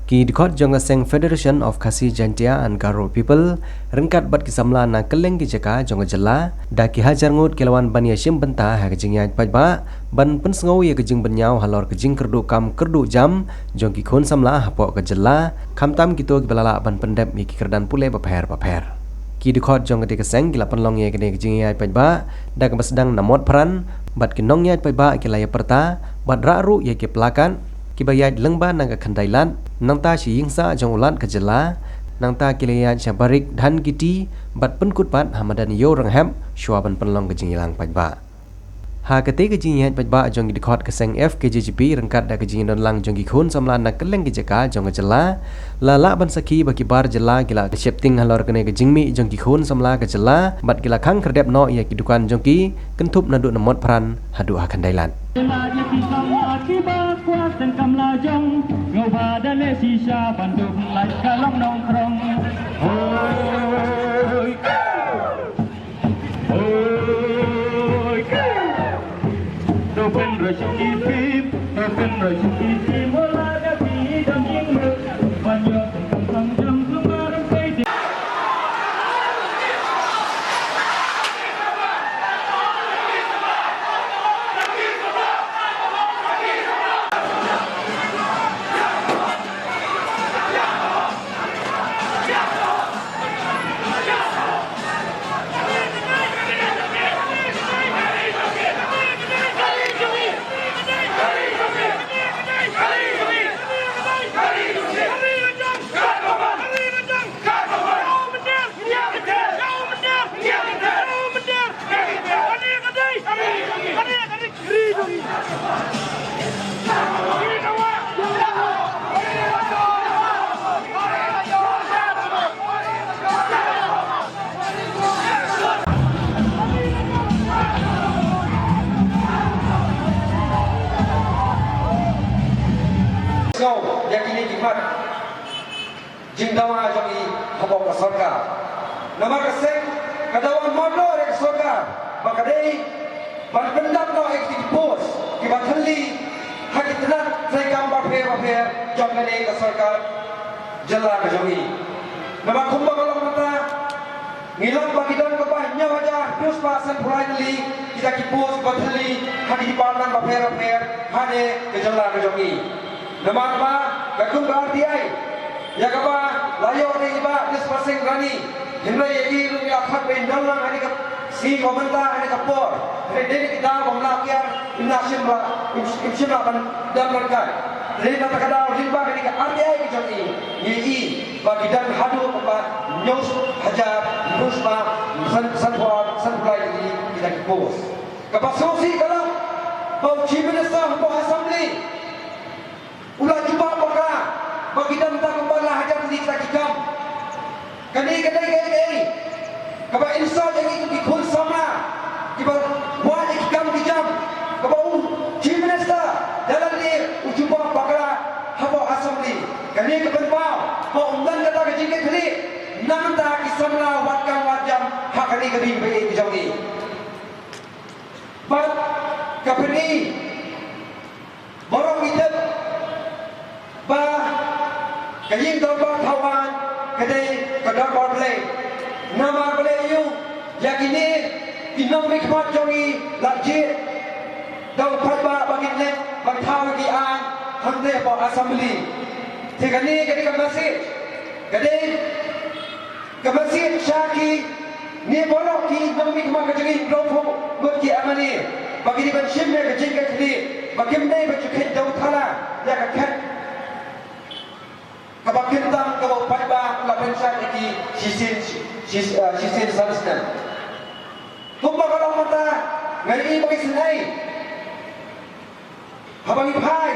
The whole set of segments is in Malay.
Ki dikot jongaseng Federation of Khasi Jaintia and Garo People rengkat bat kisamla na keleng ki jaka jonga jela da ki hajar ngut kilawan ban yashim benta ha kejingya pajba ban pensngau ye kejing benyau halor kejing kerdu kam kerdu jam jong ki khon samla hapok ke jela khamtam kito ki balala ban pendep mi ki kerdan pule baper ki dikot jong ke seng kila penlong ye kene kejingya pajba da ke sedang namot peran bat ki nong ye pajba ki laya perta bat raru ye ki pelakan kibayat lengba nang khandailan nangta si yingsa jong ulat kejela nangta kilayat syabarik dan giti bat penkut pat hamadan yo rangham syuaban penlong kejingilang pajba ha kete kejingian pajba jong dikot keseng F KJGP rengkat da kejingin lang jong gikhun samlan nak keleng kejeka jong kejela lala ban saki baki bar jela gila shifting halor kene kejingmi jong gikhun samla kejela bat gila khang kerdep no ya kidukan jong ki kentup nanduk namot peran hadu ha khandailan dan kamla jong ngoba dale sisa panduk lai kalong nong krong oi oi do pen rashki pip do pen rashki mola da pi dam ying mu panyo sang jam sumaram kai yang ini dimat jingdawa jogi habok sorga nama keseng kadawan modlo rek sorga bakadei ban pendam no ektik pos kibathali hakitnat sekam bape jongane ke sorga jela ke jogi nama kumba kolong mata ngilang bagidan ke bahnya wajah terus pasan pulai kita kipos bathali hadi dipanan bape hade ke jela ke jogi nama apa kakung RTI ya kaba layo ni iba dis pasing rani himla yegi lu ya khat ben dalang ani ka si komenta ani ka por deni kita bomla kiar inashim ba imshima ban dalang kan rena takada limba ani ka RTI ki joni yegi bagi dan hadu ba news hajab news ba san bulai ni kita ki pos kapasosi kalau bau chief minister bau assembly ulah cuba baka bagi dan tak kembali hajar di kita kikam kani kaba insan yang itu dikul sama kiba buat kikam kaba chief minister dalam ni ujuba baka habo assembly kani kebenpau mau unggan kata kejingit kali nam tak kisamla watkan wajam hak kani bagi kijau ni bat kapeni borong hidup ba kajing dorba thawan kadai kadar bodle nama bole yu yakini inam mikmat jongi lajit dau phatba bagin le bagthaw ki an hamde po assembly thegani kadai ka masjid shaki ni borok ki inam mikmat kajing ropo gotki amani bagi ban shimne kajing kali bagimne bachukhet dau thala ya ka khat kabak kentang kabak pajba lapan syar iki sisin salasnan kumba kalau mata ngai bagi senai habang ipai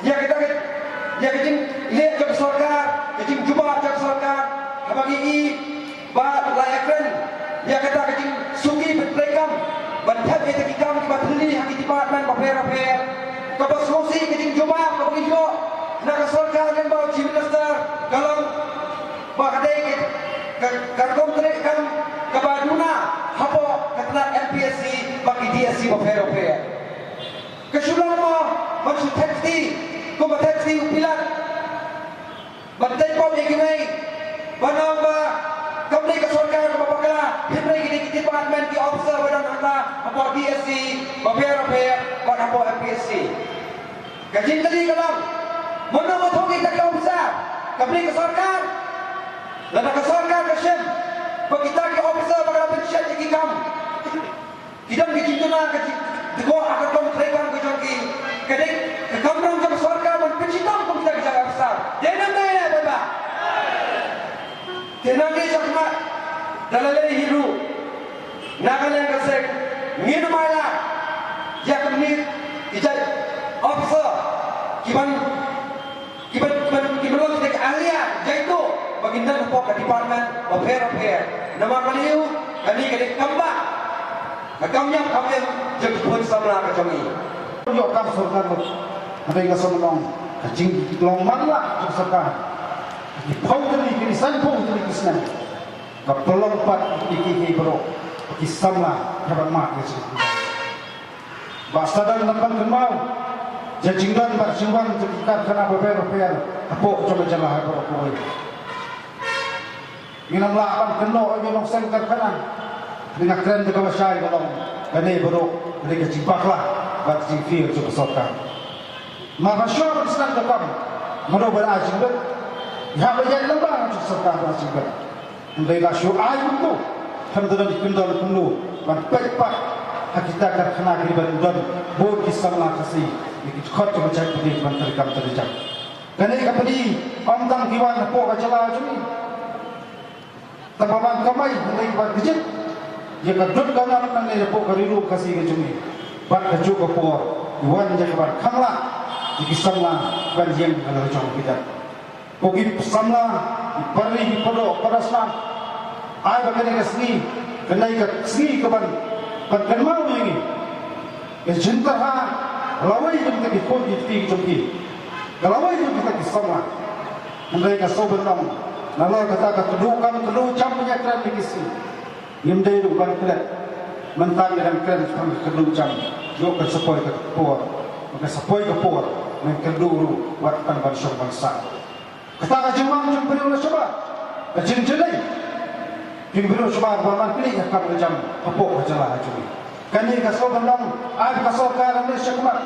ya kita kejing lihat jam sarkar kejing jubah jam sarkar habang i ba layakran ya kita kejing suki berprekam bantat kita kikam kibathli haki department baper kabak sosi kejing jubah kabang ijo nak sorkar dan bau chief minister kalau bakadai karkom kan kabaduna hapo katla MPSC bagi DSC baper kesulang mo maksud taxi ko taxi upilat Bantai pom ikimai. Banang ba company ke sorkar babakala himrai gini department ki officer badan anda apa DSC babera ba apa APSC. Gajin tadi kalau mana mau kita ke officer company ke sorkar lada ke sorkar ke shem kita ke officer bakal pensiun jadi kam kita bikin tu nak dego akan kamu terima ke joki kadang kamrong ke sorkar man pensiun pun kita bisa officer jangan daya baba jangan dia cakap dalam hidup nagalan kesek ngin mala ya kemni ijat officer kiban kita ahlian jaitu baginda pok ke department repair nama kaliu kani kadek kamba kamnya jadi pun samla ke kami yo kam sorkar lo ada yang somong kacing long mala sorkar di pau kini san pau kini kisna kapolong pat iki bro kisamla kabar mak yesu basta dan nampan kemau jajingdan barjingwan tekikat kana beber apo coba jalah bro koi minam lapan keno minum sengkar kanan dengan keren juga masyai kalau kene bro mereka cipaklah bat cipir coba sorkar maka syur senang dekam merobar ajingdan ya bayan lembang coba sorkar ajingdan mereka syur ayun tu hamdan dikendal penuh dan pepak hakita kena riban dan bod kisamla kasih ikut khot coba cai pedih ban terikam terjak kene kapadi amdang diwan po kacala cumi tababan kamai mulai bat dijit ya kadut kana nang ne po kariru kasih ke cumi bat kaju ko po diwan je kabar khangla dikisamla ban jem kana jong pidat pogi samla perli podo parasna ai bagane kasni kenai ka sni kaban pankanmau ini ya cinta ha lawai kita di kodi ti jomki lawai kita di sama mereka sobenang nalo kata kedudukan kedua jam penyakran di kisi yemdai bukan kelet mentang dan keren kedua jam yo ke sepoi ke por ke sepoi ke por men kedua waktan bangsa kata kajemang jom perlu coba kecil-cilai Pembiro coba berman pilih akan jam apa kerja lah cumi. Kani kasau benang, ay kasau karam ni syakmat.